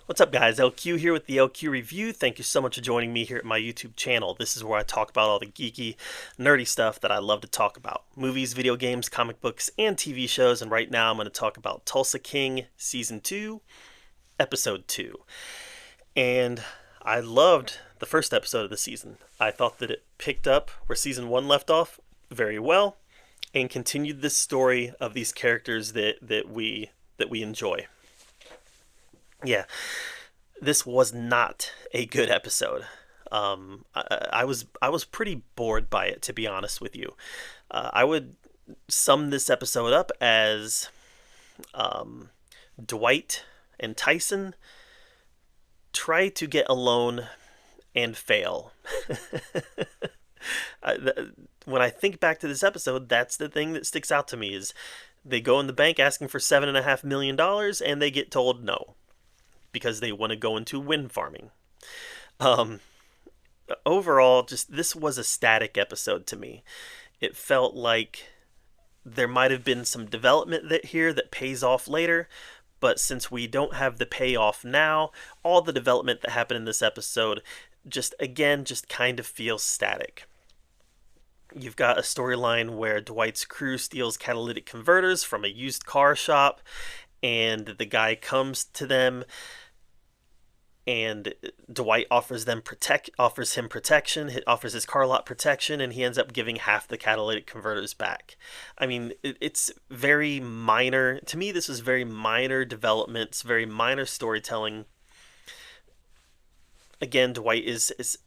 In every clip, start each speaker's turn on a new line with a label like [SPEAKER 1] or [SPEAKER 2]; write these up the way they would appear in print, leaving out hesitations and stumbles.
[SPEAKER 1] What's up, guys? LQ here with the LQ Review. Thank you so much for joining me here at my YouTube channel. This is where I talk about all the geeky, nerdy stuff that I love to talk about. Movies, video games, comic books, and TV shows. And right now I'm going to talk about Tulsa King Season 2, Episode 2. And I loved the first episode of the season. I thought that it picked up where Season 1 left off very well and continued this story of these characters that we enjoy. Yeah, this was not a good episode. I was pretty bored by it, to be honest with you. I would sum this episode up as Dwight and Tyson try to get a loan and fail. When I think back to this episode, that's the thing that sticks out to me is they go in the bank asking for $7.5 million and they get told no, because they want to go into wind farming. Overall, just this was a static episode to me. It felt like there might have been some development here that pays off later, but since we don't have the payoff now, all the development that happened in this episode just kind of feels static. You've got a storyline where Dwight's crew steals catalytic converters from a used car shop, and the guy comes to them and Dwight offers him protection, offers his car lot protection, and he ends up giving half the catalytic converters back. I mean, it's very minor. To me, this was very minor developments, very minor storytelling. Again, Dwight is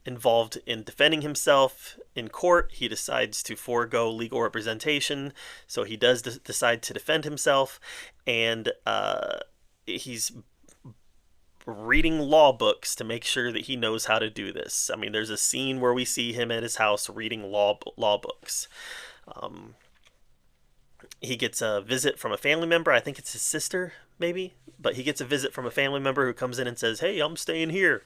[SPEAKER 1] involved in defending himself in court. He decides to forego legal representation, so he does decide to defend himself, and he's reading law books to make sure that he knows how to do this. I mean, there's a scene where we see him at his house reading law books. He gets a visit from a family member. I think it's his sister, maybe, but he gets a visit from a family member who comes in and says, "Hey, I'm staying here."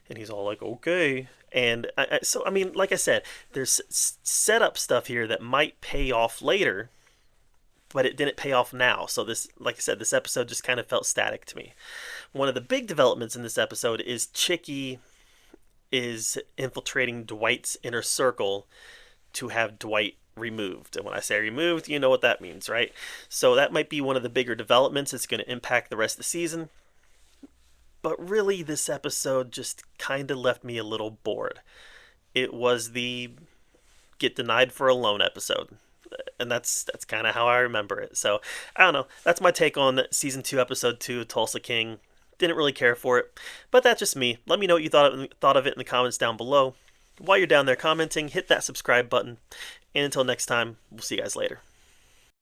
[SPEAKER 1] And he's all like, "Okay." And so, I mean, like I said, there's setup stuff here that might pay off later, but it didn't pay off now. So this, like I said, this episode just kind of felt static to me. One of the big developments in this episode is Chicky is infiltrating Dwight's inner circle to have Dwight removed. And when I say removed, you know what that means, right? So that might be one of the bigger developments. It's going to impact the rest of the season. But really, this episode just kind of left me a little bored. It was the get denied for a loan episode. And that's kind of how I remember it. So, I don't know. That's my take on Season 2, Episode 2, Tulsa King. Didn't really care for it. But that's just me. Let me know what you thought of it in the comments down below. While you're down there commenting, hit that subscribe button. And until next time, we'll see you guys later.